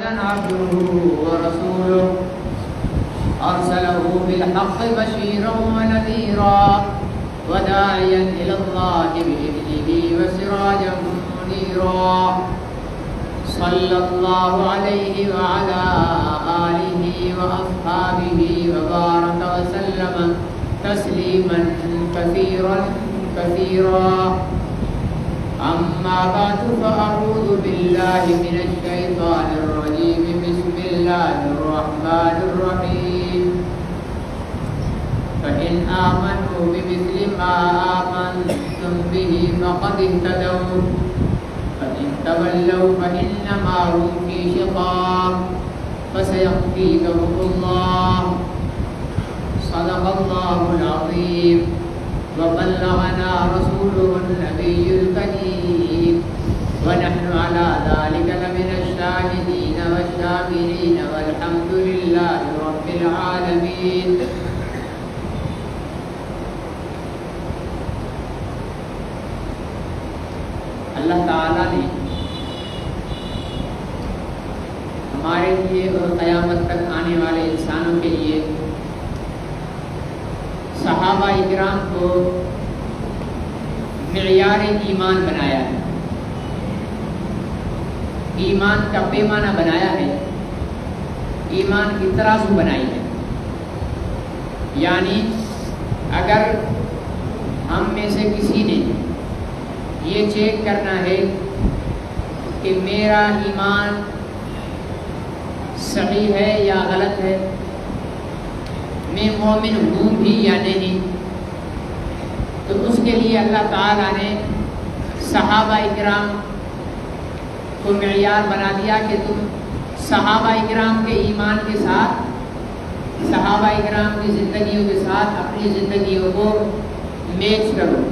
محمدا عبده ورسوله أرسله بالحق بشيرا ونذيرا وداعيا إلى الله بإذنه وسراجا منيرا صلى الله عليه وعلى آله وأصحابه وبارك وسلم تسليما كثيرا كثيرا. أما بعد فأعوذ بالله من الشيطان الرجيم. بسم الله الرحمن الرحيم. فإن آمنوا بمثل ما آمنتم به فقد اهتدوا فإن تولوا فإنما هم في شقاق فسيكفيكهم الله. صدق الله العظيم وبلغنا رسوله النبي الكريم ونحن على ذلك لمن الشاهدين والشاكرين والحمد لله رب العالمين. اللہ تعالیٰ نے ہمارے لیے اور قیامت تک آنے والے انسانوں کے لیے صحابہ اکرام کو معیار ایمان بنایا ہے، ایمان کا پیمانہ بنایا ہے، ایمان کی ترازو بنائی ہے. یعنی اگر ہم میں سے کسی نے یہ چیک کرنا ہے کہ میرا ایمان صحیح ہے یا غلط ہے، میں مومن ہوں بھی یا نہیں، تو اس کے لیے اللہ تعالیٰ نے صحابہ اکرام کو معیار بنا دیا کہ تم صحابہ اکرام کے ایمان کے ساتھ، صحابہ اکرام کی زندگیوں کے ساتھ اپنی زندگیوں کو میچ کرو،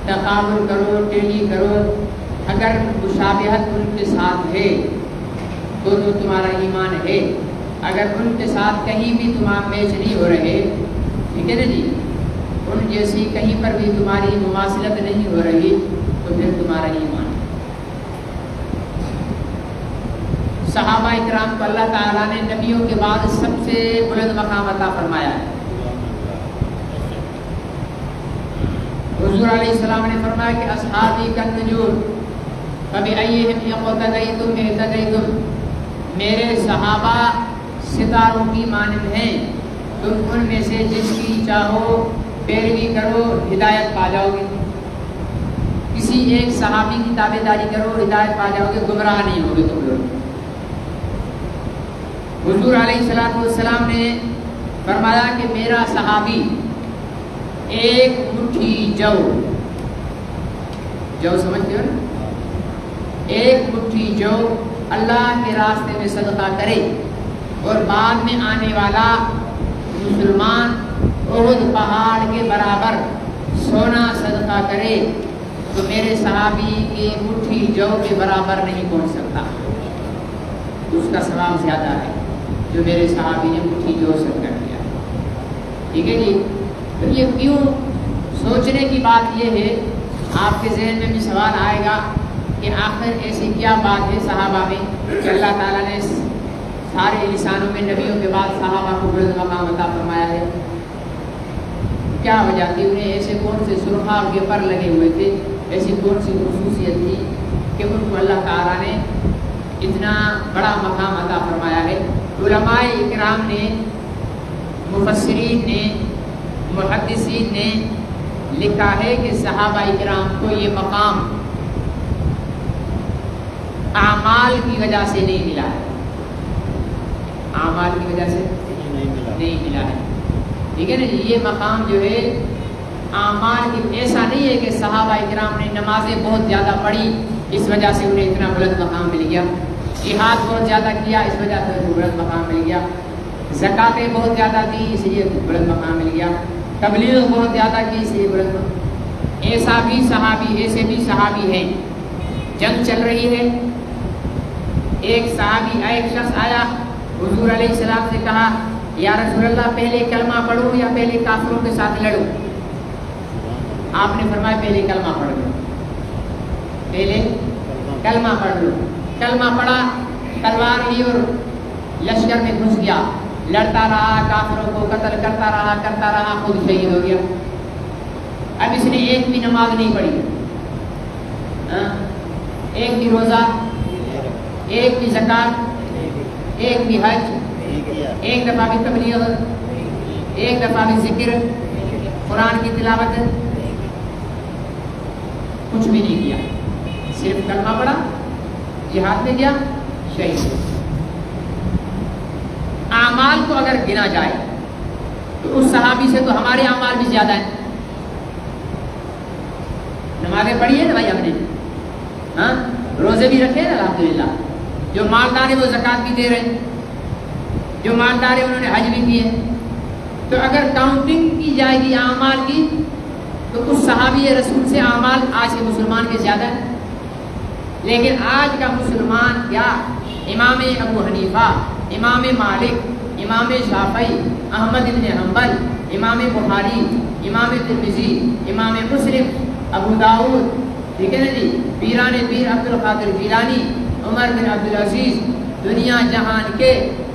تقابل کرو، ٹیلی کرو. اگر مشابہت ان کے ساتھ ہے تو تمہارا ایمان ہے، اگر ان کے ساتھ کہیں بھی تمہارا میچ نہیں ہو رہے، ٹھیک ہے نا جی، ان جیسی کہیں پر بھی تمہاری مماثلت نہیں ہو رہی تو پھر تمہارا ایمان. صحابہ اکرام کو اللہ تعالیٰ نے نبیوں کے بعد سب سے بلند مقام عطا فرمایا ہے. حضور علیہ السلام نے فرمایا کہ اصحابی کالنجوم فبأیہم اقتدیتم اہتدیتم. میرے صحابہ ستاروں کی مانند ہیں، تم ان میں سے جس کی چاہو پیروی کرو ہدایت پا جاؤ گے. کسی ایک صحابی کی تابع داری کرو ہدایت پا جاؤ گے، گمراہ نہیں ہوگے تم لوگ. حضور علیہ السلام نے فرمایا کہ میرا صحابی ایک مٹھی جو سمجھتے ہو نا، ایک مٹھی جو اللہ کے راستے میں صدقہ کرے اور بعد میں آنے والا مسلمان احد پہاڑ کے برابر سونا صدقہ کرے تو میرے صحابی کی مٹھی جو کے برابر نہیں پہنچ سکتا. اس کا ثواب زیادہ ہے جو میرے صحابی نے مٹھی جو صدقہ کیا. ٹھیک ہے جی. تو یہ کیوں سوچنے کی بات یہ ہے، آپ کے ذہن میں بھی سوال آئے گا کہ آخر ایسی کیا بات ہے صحابہ میں کہ اللہ تعالیٰ نے سارے انسانوں میں نبیوں کے بعد صحابہ کو بلند مقام عطا فرمایا ہے. کیا وجہ تھی؟ انہیں ایسے کون سے سرخاب کے پر لگے ہوئے تھے، ایسی کون سی خصوصیت تھی کہ ان کو اللہ تعالیٰ نے اتنا بڑا مقام عطا فرمایا ہے. علماء اکرام نے، مفسرین نے، محدثین نے لکھا ہے کہ صحابہ اکرام کو یہ مقام اعمال کی وجہ سے نہیں ملا ہے، اعمال کی وجہ سے نہیں ملا ہے. ٹھیک ہے نا جی. یہ مقام جو ہے اعمال کی، ایسا نہیں ہے کہ صحابہ اکرام نے نمازیں بہت زیادہ پڑھی اس وجہ سے انہیں اتنا بلند مقام مل گیا، جہاد بہت زیادہ کیا اس وجہ سے بلند مقام مل گیا، زکاتیں بہت زیادہ دی اس لیے بلند مقام مل گیا، تبلیغ بہت زیادہ کی اس لیے بلند مقام. ایسے بھی صحابی ہیں. جنگ چل رہی ہے، ایک شخص آیا حضور علیہ السلام سے کہا یا رسول اللہ پہلے کلمہ پڑھوں یا پہلے کافروں کے ساتھ لڑوں؟ آپ نے فرمایا پہلے کلمہ پڑھ لو، پہلے کلمہ پڑھ لو. کلمہ پڑھا تلوار لی اور لشکر میں گھس گیا، لڑتا رہا، کافروں کو قتل کرتا رہا، خود شہید ہو گیا۔ اب اس نے ایک بھی نماز نہیں پڑھی، ایک بھی روزہ، ایک بھی زکات، ایک بھی حج، ایک دفعہ بھی تبلیغ، ایک دفعہ بھی ذکر، قرآن کی تلاوت، کچھ بھی نہیں کیا، صرف کلمہ پڑھا، جہاد میں گیا، شہید۔ اعمال کو اگر گنا جائے تو اس صحابی سے تو ہمارے اعمال بھی زیادہ ہیں۔ نمازیں پڑھی ہے نا بھائی ہم نے، ہاں روزے بھی رکھے ہیں الحمدللہ، جو مالدار ہے وہ زکات بھی دے رہے ہیں، جو مالدار ہے انہوں نے حج بھی کیے۔ تو اگر کاؤنٹنگ کی جائے گی اعمال کی تو اس صحابی رسول سے اعمال آج کے مسلمان کے زیادہ ہیں۔ لیکن آج کا مسلمان کیا، امام ابو حنیفہ، امام مالک، امام شافعی، احمد بن حنبل، امام بخاری، امام ترمذی، امام مسلم، ابو داؤد، ٹھیک ہے نا جی، پیران پیر عبد القادر جیلانی، عمر بن عبد العزیز، دنیا جہان کے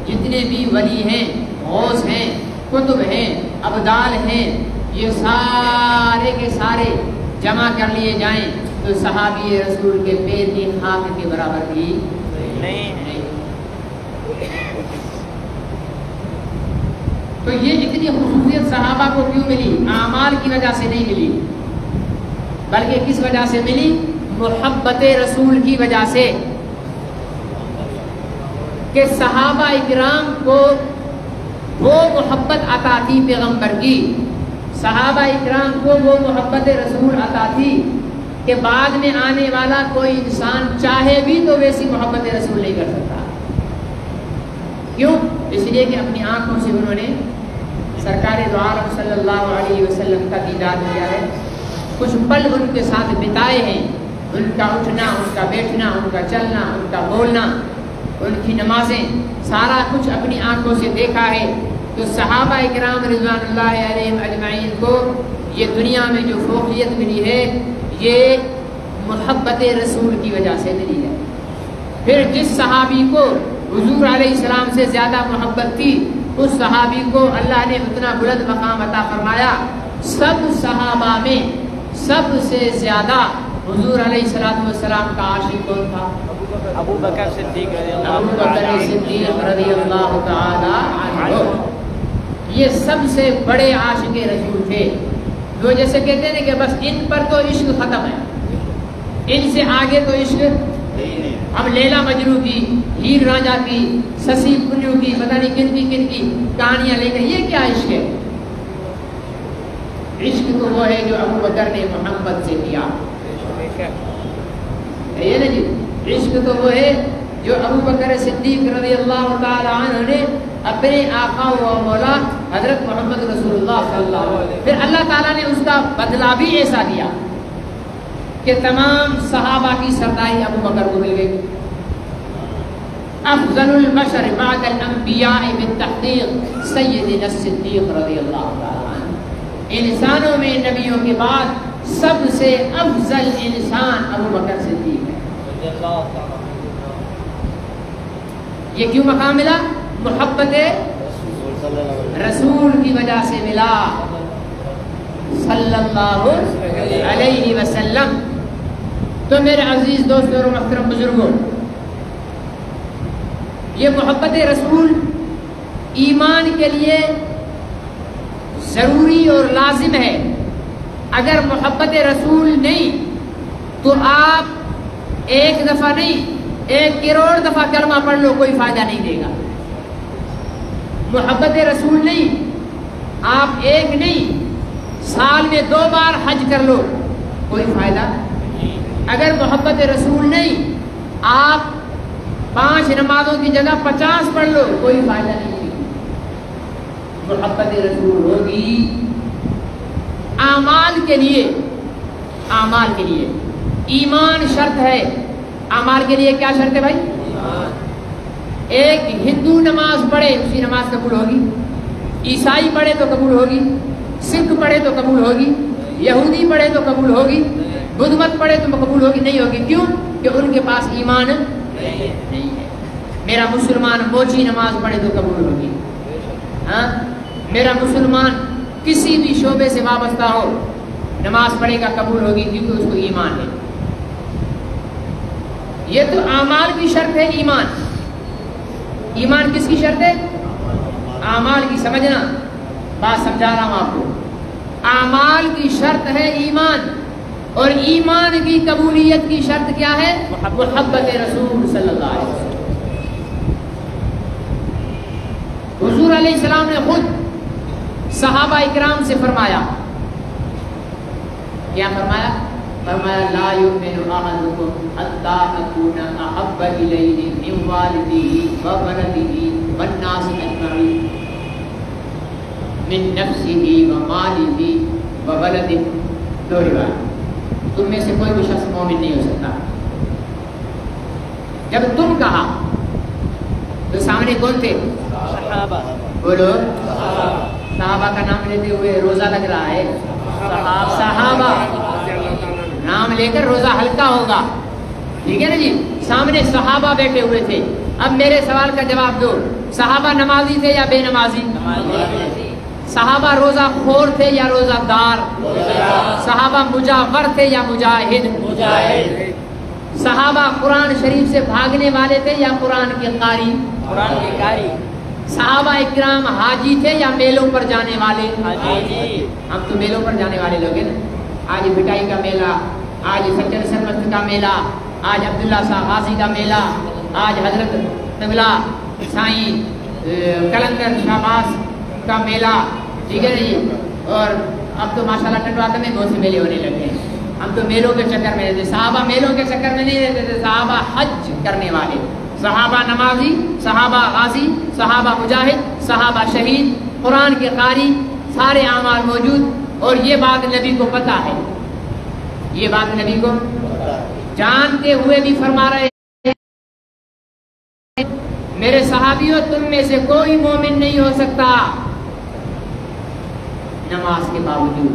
جتنے بھی ولی ہیں، غوث ہیں، کتب ہیں، ابدال ہیں، یہ سارے کے سارے جمع کر لیے جائیں تو صحابی رسول کے پیر کی خاک کے برابر بھی نہیں۔ تو یہ اتنی خصوصیت صحابہ کو کیوں ملی؟ اعمال کی وجہ سے نہیں ملی، بلکہ کس وجہ سے ملی؟ محبت رسول کی وجہ سے، کہ صحابہ اکرام کو وہ محبت عطا تھی پیغمبر کی، صحابہ اکرام کو وہ محبت رسول عطا تھی کہ بعد میں آنے والا کوئی انسان چاہے بھی تو ویسی محبت رسول نہیں کر سکتا۔ کیوں؟ اس لیے کہ اپنی آنکھوں سے انہوں نے سرکار دو عالم صلی اللہ علیہ وسلم کا دیدار کیا ہے، کچھ پل ان کے ساتھ بتائے ہیں، ان کا اٹھنا، ان کا بیٹھنا، ان کا چلنا، ان کا بولنا، ان کی نمازیں، سارا کچھ اپنی آنکھوں سے دیکھا ہے۔ تو صحابہ اکرام رضوان اللہ علیہم اجمعین کو یہ دنیا میں جو فوقیت ملی ہے یہ محبت رسول کی وجہ سے ملی ہے۔ پھر جس صحابی کو حضور علیہ السلام سے زیادہ محبت تھی اس صحابی کو اللہ نے اتنا بلند مقام عطا فرمایا۔ سب صحابہ میں سب سے زیادہ حضور علیہ السلام کا عاشق کون تھا؟ ابو بکر صدیق رضی اللہ تعالی عنہ۔ یہ سب سے بڑے عاشق رسول تھے، جو جیسے کہتے ہیں کہ بس ان پر تو عشق ختم ہے، ان سے آگے تو عشق۔ ہم لیلا مجنوں کی، ہیر رانجھا کی، سسی پنجو کی، پتہ نہیں کن کی کہانیاں لے کر یہ کیا عشق ہے؟ عشق تو وہ ہے جو ابو بکر نے محمد سے کیا ہے نا جی۔ عشق تو وہ ہے جو ابو بکر صدیق رضی اللہ تعالی عنہ نے اپنے آقا و مولا حضرت محمد رسول اللہ صلی اللہ علیہ وسلم، پھر اللہ تعالیٰ نے اس کا بدلہ بھی ایسا دیا کہ تمام صحابہ کی سرداری ابو بکر کو مل گئی۔ افضل البشر بعد الانبیاء بالتحقیق سیدنا الصدیق رضی اللہ تعالی عنہ۔ انسانوں میں نبیوں کے بعد سب سے افضل انسان ابو بکر صدیق ہے۔ یہ کیوں مقام ملا؟ محبت رسول کی وجہ سے ملا صلی اللہ علیہ وسلم۔ تو میرے عزیز دوستوں اور محترم بزرگوں، یہ محبت رسول ایمان کے لیے ضروری اور لازم ہے۔ اگر محبت رسول نہیں تو آپ ایک دفعہ نہیں 1 کروڑ دفعہ کلمہ پڑھ لو کوئی فائدہ نہیں دے گا۔ محبت رسول نہیں، آپ ایک نہیں سال میں 2 بار حج کر لو کوئی فائدہ۔ اگر محبت رسول نہیں، آپ 5 نمازوں کی جگہ 50 پڑھ لو کوئی فائدہ نہیں۔ محبت رسول ہوگی اعمال کے لیے، اعمال کے لیے ایمان شرط ہے۔ اعمال کے لیے کیا شرط ہے بھائی؟ ایک ہندو نماز پڑھے اسی نماز قبول ہوگی، عیسائی پڑھے تو قبول ہوگی، سکھ پڑھے تو قبول ہوگی، یہودی پڑھے تو قبول ہوگی، بدھ مت پڑھے تو قبول ہوگی نہیں ہوگی۔ کیوں؟ کہ ان کے پاس ایمان نہیں ہے۔ میرا مسلمان موچی نماز پڑھے تو قبول ہوگی. ہاں میرا مسلمان کسی بھی شعبے سے وابستہ ہو نماز پڑھے گا قبول ہوگی کیونکہ اس کو ایمان ہے. یہ تو اعمال کی شرط ہے. ایمان کس کی شرط ہے؟ اعمال کی. سمجھنا بات سمجھا رہا ہوں آپ کو. اعمال کی شرط ہے ایمان، اور ایمان کی قبولیت کی شرط کیا ہے؟ محبت رسول صلی اللہ علیہ وسلم. حضور علیہ السلام نے خود صحابہ اکرام سے فرمایا، کیا فرمایا؟ فرمایا لا یؤمن احدکم حتی اکون احب الیہ من والدہ وولدہ والناس اجمعین من نفسہ ومالہ وولدہ. دو روایت. تم میں سے کوئی بھی شخص مومن نہیں ہو سکتا. جب تم کہا تو سامنے کون تھے؟ صحابہ. بولو. صحابہ کا نام لیتے ہوئے روزہ لگ رہا ہے. صحابہ نام لے کر روزہ ہلکا ہوگا. ٹھیک ہے نا جی. سامنے صحابہ بیٹھے ہوئے تھے. اب میرے سوال کا جواب دو. صحابہ نمازی تھے یا بے نمازی؟ صحابہ روزہ خور تھے یا روزہ دار؟ صحابہ مجاور تھے یا مجاہد؟ صحابہ قرآن شریف سے بھاگنے والے تھے یا قرآن کے قاری؟ قرآن کے قاری. صحابہ اکرام حاجی تھے یا میلوں پر جانے والے؟ ہم تو میلوں پر جانے والے لوگ ہیں نا. آج بٹائی کا میلہ، آج سچن سرمست کا میلہ، آج عبداللہ صاحب غازی کا میلہ، آج حضرت قبلہ سائیں کلندر شہباز کا میلہ. ٹھیک ہے جی. اور اب تو ماشاءاللہ ٹنڈواتر میں بہت سے میلے ہونے لگے ہیں. ہم تو میلوں کے چکر میں رہتے. صحابہ میلوں کے چکر میں نہیں رہتے تھے. صحابہ حج کرنے والے، صحابہ نمازی، صحابہ غازی، صحابہ مجاہد، صحابہ شہید، قرآن کے قاری، سارے اعمال موجود. اور یہ بات نبی کو پتہ ہے. یہ بات نبی کو جانتے ہوئے بھی فرما رہے ہیں میرے صحابیوں تم میں سے کوئی مومن نہیں ہو سکتا نماز کے باوجود،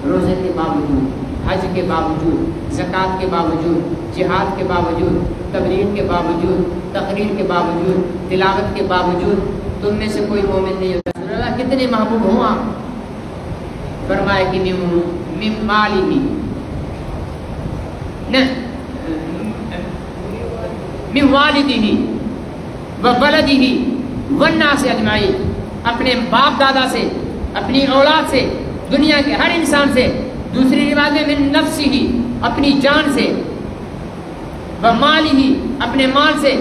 روزے کے باوجود، حج کے باوجود، زکوٰۃ کے باوجود، جہاد کے باوجود، تبلیغ کے باوجود، تقریر کے باوجود، تلاوت کے باوجود تم میں سے کوئی مومن نہیں ہوتا. رسول اللہ کتنے محبوب ہوں آپ. فرمایا کہ من مالہ من والدہ وولدہ والناس اجمعین. اپنے باپ دادا سے، اپنی اولاد سے، دنیا کے ہر انسان سے. دوسری روایت میں من نفسہ اپنی جان سے، ومالہ اپنے مال سے،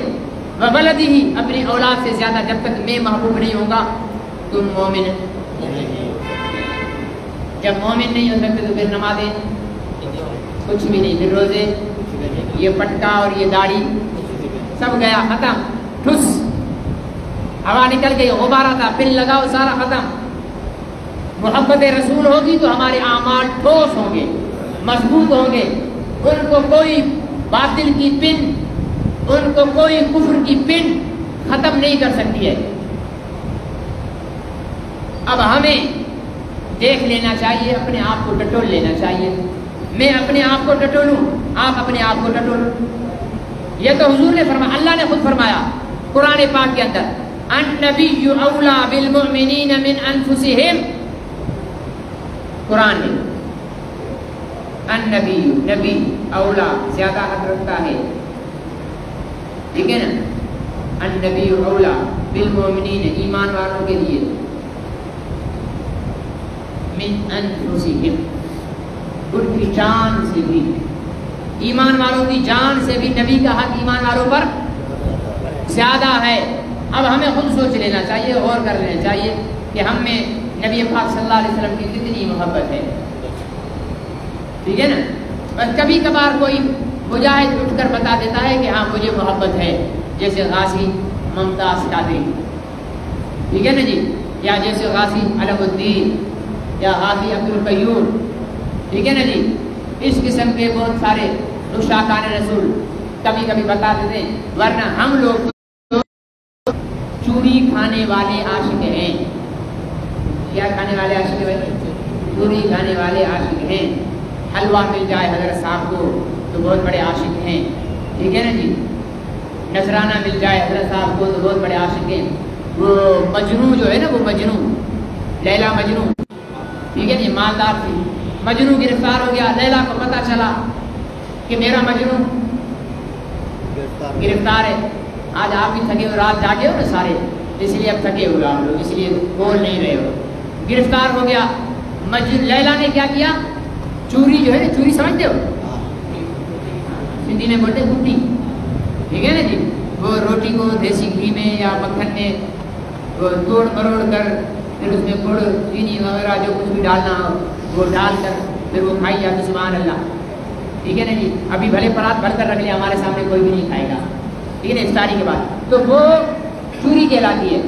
وولدہ اپنی اولاد سے زیادہ. جب تک میں محبوب نہیں ہوں گا تم مومن. جب مومن نہیں ہو سکتے تو پھر نمازیں کچھ بھی نہیں، پھر روزے، یہ پٹکا اور یہ داڑھی سب گیا، ختم. ٹھس ہوا نکل گئی، غبارہ تھا، پن لگاؤ، سارا ختم. محبت رسول ہوگی تو ہمارے اعمال ٹھوس ہوں گے، مضبوط ہوں گے. ان کو کوئی باطل کی پن، ان کو کوئی کفر کی پن ختم نہیں کر سکتی ہے. اب ہمیں دیکھ لینا چاہیے، اپنے آپ کو ٹٹول لینا چاہیے. میں اپنے آپ کو ٹٹولوں، آپ اپنے آپ کو ٹٹولو. یہ تو حضور نے فرمایا، اللہ نے خود فرمایا قرآن پاک کے اندر النبی اولا بالمؤمنین من انفسہم. قرآن میں النبی، نبی اولا زیادہ حق رکھتا ہے. ٹھیک ہے نا. النبی اولا بالمؤمنین ایمان والوں کے لیے من انفسہم ان کی جان سے بھی، ایمان والوں کی جان سے بھی نبی کا حق ایمان والوں پر زیادہ ہے. اب ہمیں خود سوچ لینا چاہیے، غور کر لینا چاہیے کہ ہم میں نبی پاک صلی اللہ علیہ وسلم کی کتنی محبت ہے. ٹھیک ہے نا. بس کبھی کبھار کوئی مجاہد اٹھ کر بتا دیتا ہے کہ ہاں مجھے محبت ہے، جیسے غازی ممتاز قادری. ٹھیک ہے نا جی. یا جیسے غازی علم الدین یا غازی عبد القیوم. ٹھیک ہے نا جی. اس قسم کے بہت سارے عشاقان رسول کبھی کبھی بتا دیتے ہیں. ورنہ ہم لوگ چوری کھانے والے عاشق ہیں. کیا کھانے والے عاشق ہیں؟ چوری کھانے والے عاشق ہیں. حلوہ مل جائے حضرت صاحب کو تو بہت بڑے عاشق ہیں. ٹھیک ہے نا جی. نذرانہ مل جائے حضرت صاحب کو تو بہت بڑے عاشق ہیں. وہ مجنوں جو ہے نا، وہ مجنوں لیلا مجنوں، ٹھیک ہے جی، مالدار تھی. مجنوں گرفتار ہو گیا. لیلا کو پتہ چلا کہ میرا مجنوں گرفتار ہے. آج آپ بھی تھکے ہو، رات جاگے ہو نا سارے، اس لیے اب تھکے ہوئے آپ لوگ، اس لیے بول نہیں رہے ہو. گرفتار ہو گیا. لیلا نے کیا کیا؟ چوری جو ہے نا، چوری سمجھتے ہو، ہندی میں بولتے گٹی، ٹھیک ہے نا جی، وہ روٹی کو دیسی گھی میں یا مکھن میں وہ توڑ مروڑ کر پھر اس میں گڑ چینی وغیرہ جو کچھ بھی ڈالنا ہو وہ ڈال کر پھر وہ کھائی جاتی. سبحان اللہ، ٹھیک ہے نا جی. ابھی بھلے پرات بھر کر رکھ لیا، ہمارے سامنے کوئی بھی نہیں کھائے گا، ٹھیک ہے نا، افطاری کے بعد. تو وہ چوری کہلاتی ہے.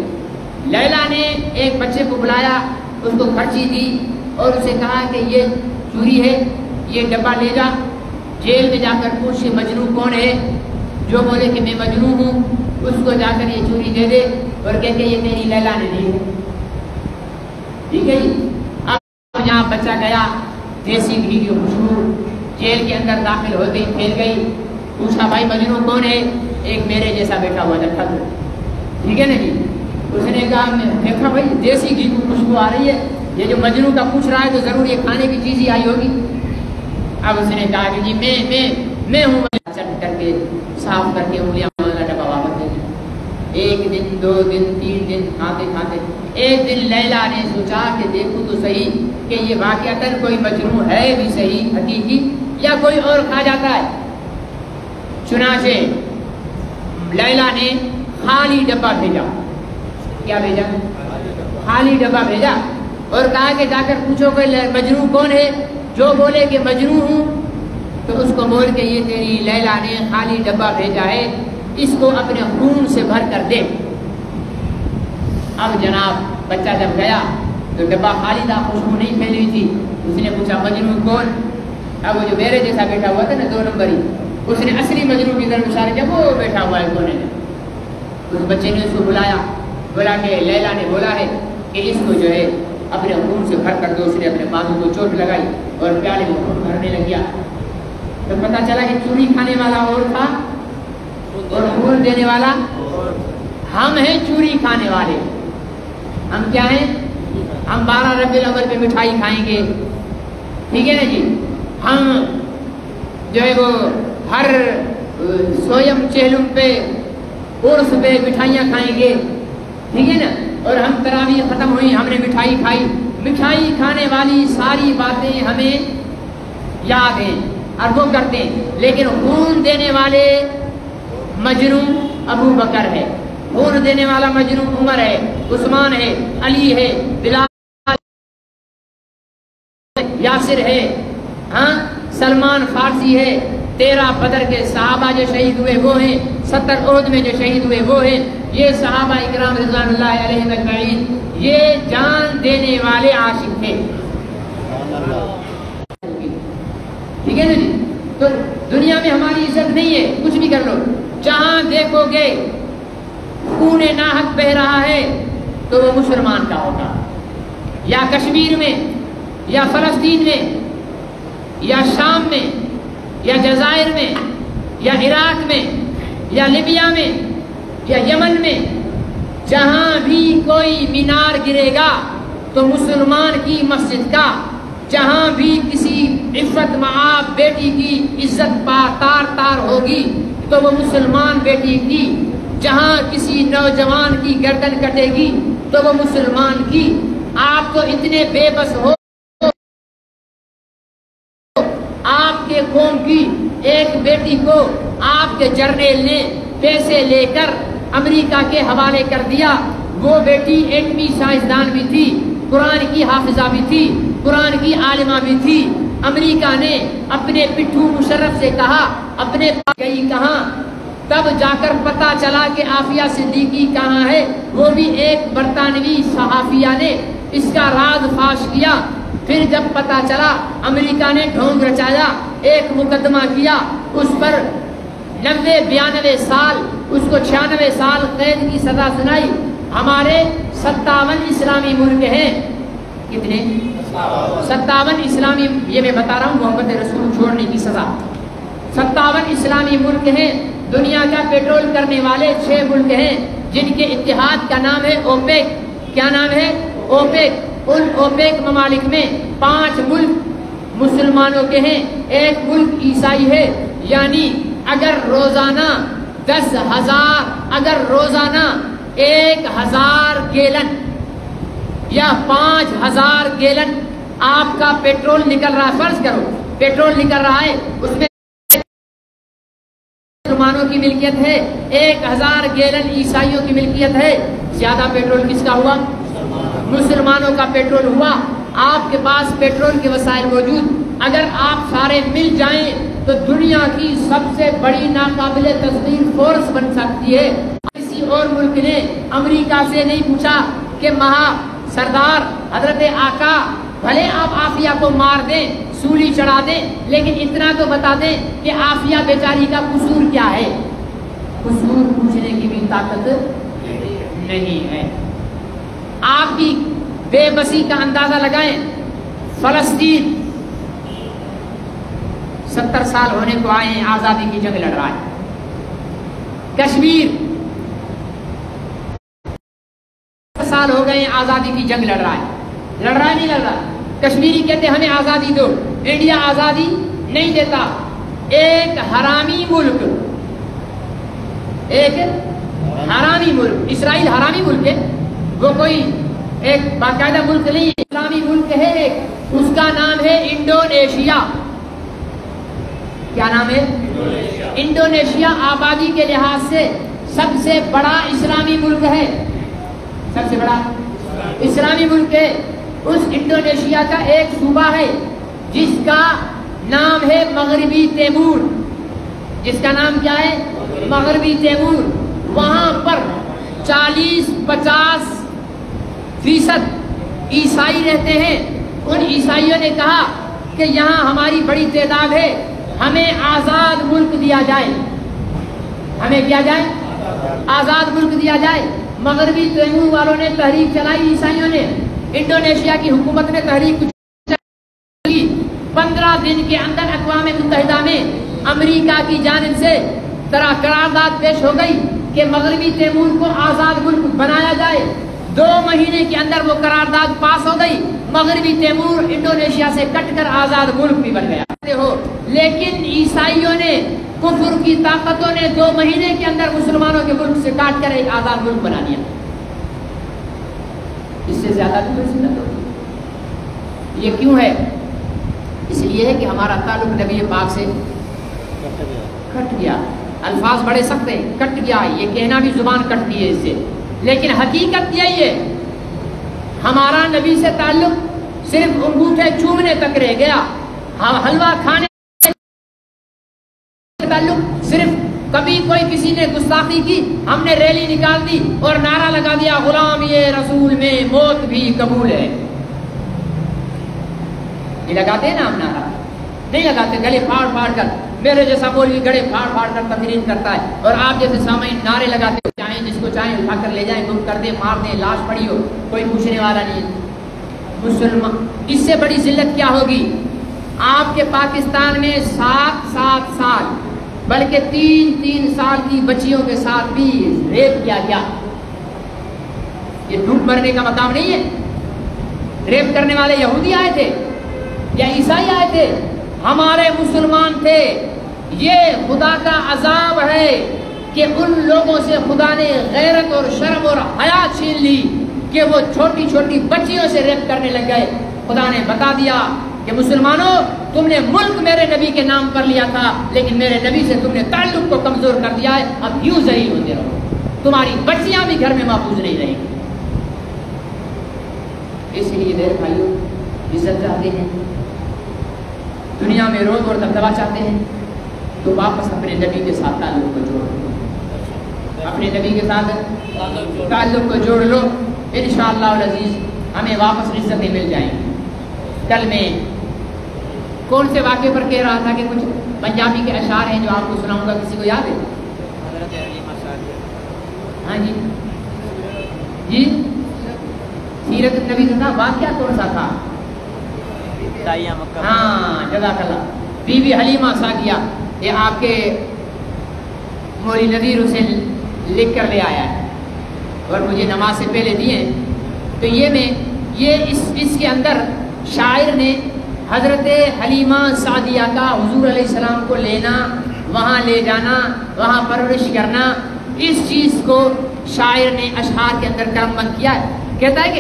لیلا نے ایک بچے کو بلایا، اس کو خرچی دی اور اسے کہا کہ یہ چوری ہے، یہ ڈبہ لے جا، جیل میں جا کر پوچھ مجنوں کون ہے. جو بولے کہ میں مجنوں ہوں، اس کو جا کر یہ چوری دے دے اور کہہ کہ یہ میری لیلا نے دی ہے. ٹھیک ہے جی. اب جہاں بچہ گیا، دیسی گھی کی خوشبو جیل کے اندر داخل ہو گئی، پھیل گئی. پوچھا بھائی مجنوں کون ہے؟ ایک میرے جیسا بیٹھا ہوا تھا، ٹھیک ہے نا جی. اس نے کہا میں دیکھا بھائی دیسی گھی کی خوشبو آ رہی ہے، یہ جو مجنوں کا پوچھ رہا ہے تو ضرور یہ کھانے کی چیز ہی آئی ہوگی. اب اس نے کہا کہ جی میں ہوں. چٹ کر کے صاف کر کے انگلیاں والا ڈبہ واپس دے دیا. 1 دن 2 دن 3 دن کھاتے کھاتے ایک دن لیلا نے سوچا کہ دیکھو تو صحیح کہ یہ واقعتاً کوئی مجنوں ہے بھی صحیح حقیقی یا کوئی اور کھا جاتا ہے. چنانچہ لیلا نے خالی ڈبہ بھیجا. کیا بھیجا؟ خالی ڈبہ بھیجا اور کہا کہ جا کر پوچھو کہ مجنوں کون ہے. جو بولے کہ مجنوں ہوں تو اس کو بول کے یہ تیری لیلا نے خالی ڈبہ بھیجا ہے، اس کو اپنے خون سے بھر کر دے. اب جناب بچہ جب گیا تو ڈبہ خالی تھا، خوشبو نہیں پھیلی ہوئی تھی. اس نے پوچھا مجنوں کون؟ اب وہ جو میرے جیسا بیٹھا ہوا تھا نا 2 نمبری، اس نے اصلی مجنوں کی طرف اشارہ کیا، وہ بیٹھا ہوا ہے کونے میں. اس بچے نے اس کو بولا کہ لیلا نے بولا ہے کہ اس کو جو ہے اپنے خون سے بھر کر دو. اس نے اپنے بازو کو چوٹ لگائی اور پیالے میں خون بھرنے لگ گیا. تو پتہ چلا کہ چوری کھانے والا اور تھا اور خون دینے والا ہم ہیں. چوری کھانے والے ہم کیا ہیں؟ ہم 12 ربیع الاول پہ مٹھائی کھائیں گے، ٹھیک ہے نا جی. ہم جو ہے وہ ہر سویم چہلم پہ عرس پہ مٹھائیاں کھائیں گے، ٹھیک ہے نا. اور ہم تراویح ختم ہوئی، ہم نے مٹھائی کھائی. مٹھائی کھانے والی ساری باتیں ہمیں یاد ہیں اور وہ کرتے ہیں. لیکن خون دینے والے مجنوں ابو بکر ہے، خون دینے والا مجنوں عمر ہے، عثمان ہے، علی ہے، بلال یاسر ہے، ہاں سلمان فارسی ہے. 13 بدر کے صحابہ جو شہید ہوئے وہ ہیں، 70 احد میں جو شہید ہوئے وہ ہیں. یہ صحابہ اکرام رضوان اللہ علیہم اجمعین یہ جان دینے والے عاشق تھے، ٹھیک ہے نا جی. تو دنیا میں ہماری عزت نہیں ہے، کچھ بھی کر لو. جہاں دیکھو گے خون ناحق بہ رہا ہے تو وہ مسلمان کا ہوگا. یا کشمیر میں یا فلسطین میں یا شام میں یا جزائر میں یا عراق میں یا لیبیا میں یا یمن میں، جہاں بھی کوئی مینار گرے گا تو مسلمان کی مسجد کا. جہاں بھی کسی عفت معاب بیٹی کی عزت تار تار ہوگی تو وہ مسلمان بیٹی کی. جہاں کسی نوجوان کی گردن کٹے گی تو وہ مسلمان کی. آپ تو اتنے بے بس ہو، آپ کے قوم کی ایک بیٹی کو آپ کے جرنیل نے پیسے لے کر امریکہ کے حوالے کر دیا. وہ بیٹی ایٹمی سائنسدان بھی تھی، قرآن کی حافظہ بھی تھی، قرآن کی عالمہ بھی تھی. امریکہ نے اپنے پٹھو مشرف سے کہا اپنے گئی کہاں. تب جا کر پتا چلا کہ عافیہ صدیقی کہاں ہے. وہ بھی ایک برطانوی صحافیہ نے اس کا راز فاش کیا. پھر جب پتا چلا امریکہ نے ڈھونگ رچایا، ایک مقدمہ کیا، اس پر 90-92 سال، اس کو 96 سال قید کی سزا سنائی. ہمارے 57 اسلامی ملک ہیں. کتنے؟ 57 اسلامی، یہ میں بتا رہا ہوں محبت رسول چھوڑنے کی سزا. 57 اسلامی ملک ہیں دنیا کا پیٹرول کرنے والے 6 ملک ہیں جن کے اتحاد کا نام ہے اوپیک. کیا نام ہے؟ اوپیک. ان اوپیک ممالک میں 5 ملک مسلمانوں کے ہیں، 1 ملک عیسائی ہے. یعنی اگر روزانہ 1000 گیلن یا 5000 گیلن آپ کا پیٹرول نکل رہا ہے، فرض کرو پیٹرول نکل رہا ہے، اس میں مسلمانوں کی ملکیت ہے، 1000 گیلن عیسائیوں کی ملکیت ہے. زیادہ پیٹرول کس کا ہوا؟ مسلمانوں کا پیٹرول ہوا. آپ کے پاس پیٹرول کے وسائل موجود، اگر آپ سارے مل جائیں تو دنیا کی سب سے بڑی ناقابل تصدیق فورس بن سکتی ہے. کسی اور ملک نے امریکہ سے نہیں پوچھا کہ سردار حضرت آقا بھلے آپ آفیہ کو مار دیں، سولی چڑھا دیں، لیکن اتنا تو بتا دیں کہ آفیہ بیچاری کا قصور کیا ہے. قصور پوچھنے کی بھی طاقت نہیں ہے. آپ کی بے بسی کا اندازہ لگائیں. فلسطین 70 سال ہونے کو آئے ہیں، آزادی کی جنگ لڑ رہا ہے. کشمیر 70 سال ہو گئے ہیں، آزادی کی جنگ لڑ رہا ہے. لڑ رہا ہے نہیں لڑ رہا؟ کشمیری کہتے ہیں ہمیں آزادی دو. انڈیا آزادی نہیں دیتا. ایک حرامی ملک اسرائیل حرامی ملک ہے، وہ کوئی ایک باقاعدہ ملک نہیں، اسلامی ملک ہے ایک، اس کا نام ہے انڈونیشیا. کیا نام ہے؟ انڈونیشیا آبادی کے لحاظ سے سب سے بڑا اسلامی ملک ہے. سب سے بڑا اسلامی ملک ہے. اس انڈونیشیا کا ایک صوبہ ہے جس کا نام ہے مغربی تیمور. جس کا نام کیا ہے؟ مغربی تیمور. وہاں پر 40-50% عیسائی رہتے ہیں. ان عیسائیوں نے کہا کہ یہاں ہماری بڑی تعداد ہے، ہمیں آزاد ملک دیا جائے. ہمیں کیا جائے؟ آزاد ملک دیا جائے. مغربی تیمور والوں نے تحریک چلائی، عیسائیوں نے. انڈونیشیا کی حکومت نے تحریک چلائی. 15 دن کے اندر اقوام متحدہ میں امریکہ کی جانب سے قرارداد پیش ہو گئی کہ مغربی تیمور کو آزاد ملک بنایا جائے. 2 مہینے کے اندر وہ قرارداد پاس ہو گئی. مغربی تیمور انڈونیشیا سے کٹ کر آزاد ملک بھی بن گیا. لیکن عیسائیوں نے، کفر کی طاقتوں نے 2 مہینے کے اندر مسلمانوں کے ملک سے کاٹ کر ایک آزاد ملک بنا دیا. اس سے زیادہ بھی کوئی سنت ہوگی. یہ کیوں ہے؟ اس لیے ہے کہ ہمارا تعلق نبی پاک سے کٹ گیا. الفاظ بڑے سخت ہیں، کٹ گیا. یہ کہنا بھی زبان کٹتی ہے اس سے، لیکن حقیقت یہی ہے ہمارا نبی سے تعلق صرف انگوٹھے چومنے تک رہ گیا. ہم حلوہ کھانے سے تعلق صرف کبھی کوئی کسی نے گستاخی کی، ہم نے ریلی نکال دی اور نعرہ لگا دیا غلام یہ رسول میں موت بھی قبول ہے. یہ لگاتے ہیں نا ہم نعرہ؟ نہیں لگاتے. گلے پھاڑ پھاڑ کر میرے جیسا مولوی گڑے پھاڑ پھاڑ کر تقریر کرتا ہے، اور آپ جیسے سامعین نعرے لگاتے ہو. چاہیں جس کو چاہیں اٹھا کر لے جائیں، گم کر دیں، مار دیں، لاش پڑی ہو، کوئی پوچھنے والا نہیں. مسلمان اس سے بڑی ذلت کیا ہوگی؟ آپ کے پاکستان میں 7 سال بلکہ 3 سال کی بچیوں کے ساتھ بھی ریپ کیا گیا. یہ ڈوب مرنے کا مقام نہیں ہے. ریپ کرنے والے یہودی آئے تھے یا عیسائی آئے تھے؟ ہمارے مسلمان تھے. یہ خدا کا عذاب ہے کہ ان لوگوں سے خدا نے غیرت اور شرم اور حیا چھین لی کہ وہ چھوٹی چھوٹی بچیوں سے ریپ کرنے لگ گئے. خدا نے بتا دیا کہ مسلمانوں تم نے ملک میرے نبی کے نام پر لیا تھا، لیکن میرے نبی سے تم نے تعلق کو کمزور کر دیا ہے. اب یوں ذلیل ہوتے رہو، تمہاری بچیاں بھی گھر میں محفوظ نہیں رہیں گی. اس لیے میرے بھائیوں عزت چاہتے ہیں، دنیا میں روب اور دبدبا چاہتے ہیں، تو واپس اپنے نبی کے ساتھ تعلق کو جوڑ لو. اپنے نبی کے ساتھ تعلق کو جوڑ لو، انشاءاللہ العزیز ہمیں واپس عزتیں مل جائیں گی. کل میں کون سے واقعے پر کہہ رہا تھا کہ کچھ پنجابی کے اشعار ہیں جو آپ کو سناؤں گا، کسی کو یاد ہے؟ ہاں جی جی، سیرت النبی کا واقعہ کون سا تھا؟ ہاں جزاک اللہ. بی بی حلیمہ ساکیہ، یہ آپ کے مولوی نذیر حسین لکھ کر لے آیا ہے اور مجھے نماز سے پہلے دیے ہیں. تو اس کے اندر شاعر نے حضرت حلیمہ سعدیہ کا حضور علیہ السلام کو لینا، وہاں لے جانا، وہاں پرورش کرنا، اس چیز کو شاعر نے اشعار کے اندر کرم بند کیا ہے. کہتا ہے کہ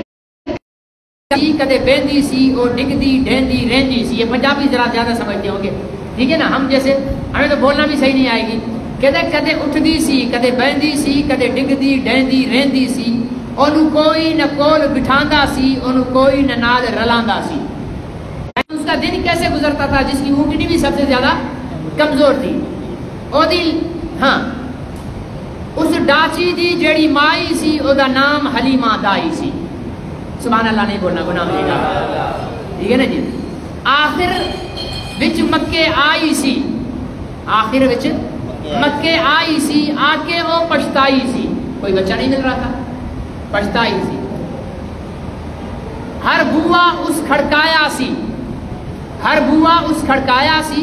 کدے بیندی سی او ڈگدی ڈھیندی رہندی سی. یہ پنجابی ذرا زیادہ سمجھتے ہوں گے، ٹھیک ہے نا. ہم جیسے ہمیں تو بولنا بھی صحیح نہیں آئے گی. کہتے کدے اٹھدی سی کدے بیندی سی کدے ڈگدی ڈھیندی رہندی سی، اونوں کوئی نہ کول بٹھاندا سی، اونوں کوئی نہ نال رلاندا سی. اس کا دن کیسے گزرتا تھا جس کی اونٹنی بھی سب سے زیادہ کمزور تھی. او دل ہاں اس ڈاچی دی جیڑی مائی سی او دا نام حلیمہ دائی سی. سبحان اللہ نہیں بولنا گناہ ہو جائے گا، ٹھیک ہے نا جی. آخر وچ مکے آئی سی، آخر وچ مکے آئی سی، آ کے وہ پچھتائی سی. کوئی بچہ نہیں مل رہا تھا، پچھتائی سی. ہر بوا اس کھڑکایا سی، ہر بوا اس کھڑکایا سی،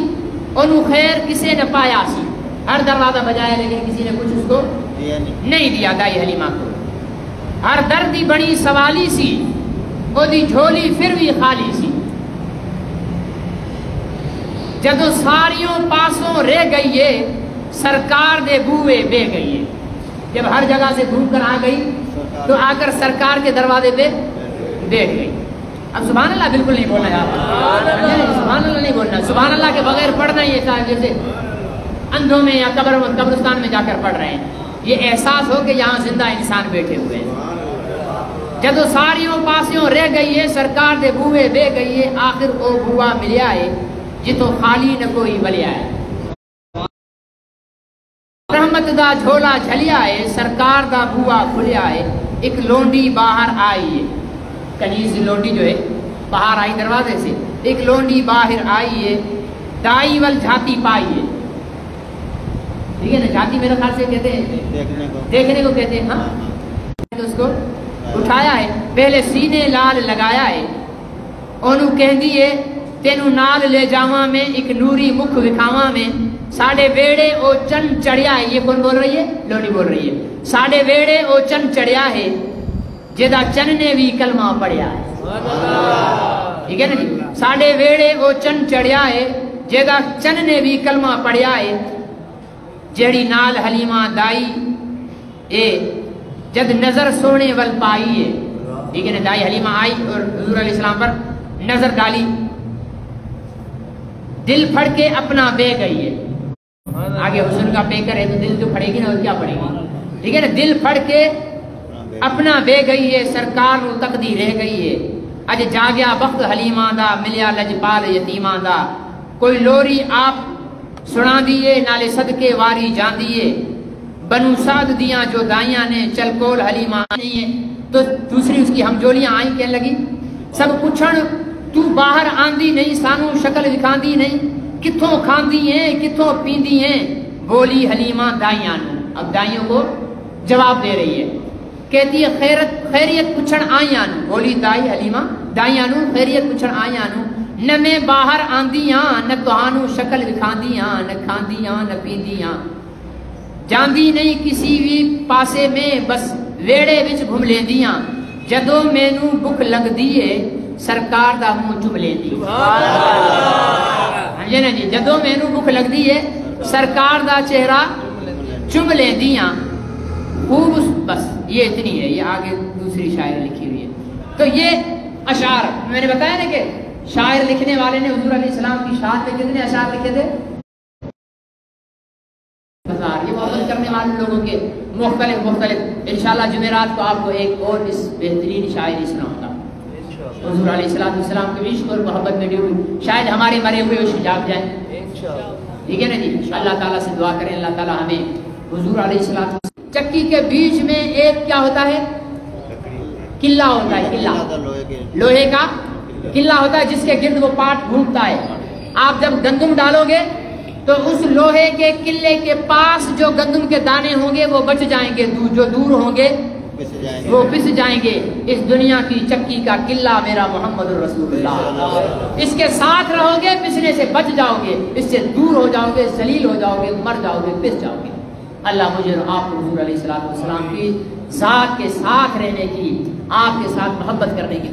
انہوں خیر کسے نہ پایا سی. ہر دروازہ بجایا لیکن کسی نے کچھ اس کو نہیں دیا دائی حلیمہ کو. ہر دردی بڑی سوالی سی، او دی جھولی پھر بھی خالی سی. جدو ساریوں پاسوں رہ گئیے سرکار دے بوئے بے گئیے. جب ہر جگہ سے گھوم کر آ گئی تو آ کر سرکار کے دروازے پہ بیٹھ گئی. اب سبحان اللہ بالکل نہیں بولنا یار، سبحان اللہ نہیں بولنا. سبحان اللہ کے بغیر پڑھنا ہی ایسا جیسے اندھوں میں یا قبرستان میں جا کر پڑھ رہے ہیں. یہ احساس ہو کہ یہاں زندہ انسان بیٹھے ہوئے ہیں. جدو ساریوں پاسوں رہ گئی ہے سرکار دے بوئے بے گئی ہے، آخر او بوا ملیا ہے جتوں خالی نہ کوئی ولیا ہے. رحمت دا جھولا جھلیا ہے سرکار دا بوا کھلیا ہے. ایک لونڈی باہر آئی ہے، کنیز لونڈی جو ہے باہر آئی دروازے سے. ایک لونڈی باہر آئی ہے، دائی ول جھاتی پائی ہے. ٹھیک ہے نا، جھاتی میرے خیال سے کہتے ہیں دیکھنے کو کہتے ہیں. ہاں اس کو اٹھایا ہے، پہلے سینے لال لگایا ہے. اونوں کہندی ہے تینوں نال لے جاواں میں ایک نوری مکھ وکھاواں میں. ساڈے ویڑے او چن چڑھیا ہے. یہ کون بول رہی ہے؟ لونڈی بول رہی ہے. ساڈے ویڑے او چن چڑھیا ہے جدا چن نے بھی کلمہ پڑھیا ہے. ٹھیک ہے نا جی. ساڈے ویڑے او چن چڑھیا ہے جدا چن نے بھی کلمہ پڑھیا ہے. جیڑی نال حلیمہ دائی اے جد نظر سونے ول پائی ہے. ٹھیک ہے نا، دائی حلیمہ آئی اور حضور علیہ السلام پر نظر ڈالی، دل پھڑ کے اپنا بے گئی ہے. آگے حسن کا پیکر ہے تو دل تو پھڑے گی نا، اور کیا پڑے گی. ٹھیک ہے نا، دل پھڑ کے اپنا بے گئی ہے سرکار نو تقدی رہ گئی ہے. اج جاگیا بخت حلیمہ دا ملیا لجپال یتیماں دا. کوئی لوری آپ سنا دیے نالے صدقے واری جان دیے. بنو سعد دیاں جو دائیاں نے چل کول حلیمہ نہیں ہے. تو دوسری اس کی ہمجولیاں آئیں کہنے لگی سب پوچھن تو باہر آندی نہیں سانو شکل دکھاندی نہیں، کتھوں کھاندی ہیں کتھوں پیندی ہیں. بولی حلیمہ دائیاں نو. اب دائیوں کو جواب دے رہی ہے، کہتی ہے خیریت پوچھن آئیاں نو. بولی دائی حلیمہ دائیاں نو خیریت پوچھن آئیاں نو. نہ میں باہر آندیاں نہ تہانوں شکل دکھاندیاں، نہ کھاندیاں نہ پیندیاں. جاندی نہیں کسی بھی پاسے میں بس ویڑے وچ گھم لیندیاں. جدوں مینوں بھک لگدی ہے سرکار دا منہ چم لیندی. ہاں جی نا جی، جدوں مینوں بھک لگدی ہے سرکار دا چہرہ چم لیندیاں. خوب بس یہ اتنی ہے. یہ آگے دوسری شاعر لکھی ہوئی ہے. تو یہ اشعار میں نے بتایا نا کہ شاعر لکھنے والے نے حضور علیہ السلام کی شان پہ کتنے اشعار لکھے تھے؟ یہ محبت کرنے والے لوگوں کے مختلف. انشاءاللہ جمعرات کو آپ کو ایک اور اس بہترین شاعری سناؤں گا. حضور علیہ السلام کے عشق اور محبت میں ڈوبے شاید ہمارے مرے ہوئے اس جاگ جائیں. ٹھیک ہے نا جی. اللہ تعالیٰ سے دعا کریں اللہ تعالیٰ ہمیں حضور علیہ السلام. چکی کے بیچ میں ایک کیا ہوتا ہے؟ قلعہ ہوتا ہے. قلعہ لوہے کا قلعہ ہوتا ہے جس کے گرد وہ پاٹ گھومتا ہے. آپ جب گندم ڈالو گے تو اس لوہے کے قلعے کے پاس جو گندم کے دانے ہوں گے وہ بچ جائیں گے، جو دور ہوں گے وہ پس جائیں گے. اس دنیا کی چکی کا قلعہ میرا محمد رسول اللہ. اس کے ساتھ رہو گے پسنے سے بچ جاؤ گے، اس سے دور ہو جاؤ گے، ذلیل ہو جاؤ گے، مر جاؤ گے، پس جاؤ گے. اللہ مجھے اور آپ کو حضور علیہ السلام کی ذات کے ساتھ رہنے کی، آپ کے ساتھ محبت کرنے کی